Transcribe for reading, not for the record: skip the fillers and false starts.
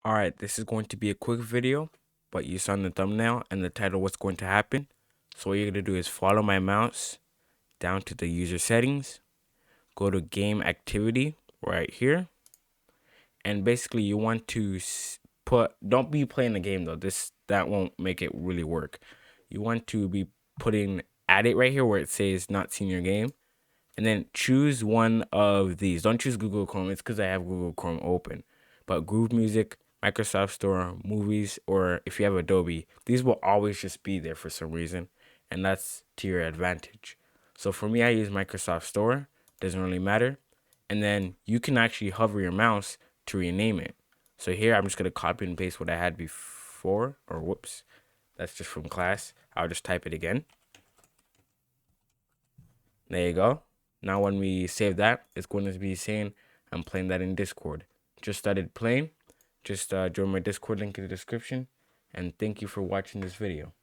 Alright, this is going to be a quick video, but you saw in the thumbnail and the title what's going to happen. So what you're going to do is follow my mouse down to the user settings, go to game activity right here, and basically you want to don't be playing the game though, that won't make it really work. You want to be putting add it right here where it says not seen your game, and then choose one of these. Don't choose Google Chrome, it's because I have Google Chrome open. But Groove Music, Microsoft Store, Movies, or if you have Adobe, these will always just be there for some reason, and that's to your advantage. So for me, I use Microsoft Store, doesn't really matter. And then you can actually hover your mouse to rename it. So here, I'm just going to copy and paste what I had before, or whoops, that's just from class. I'll just type it again. There you go. Now when we save that, it's going to be saying I'm playing that in Discord. Just started playing. Just join my Discord link in the description. And thank you for watching this video.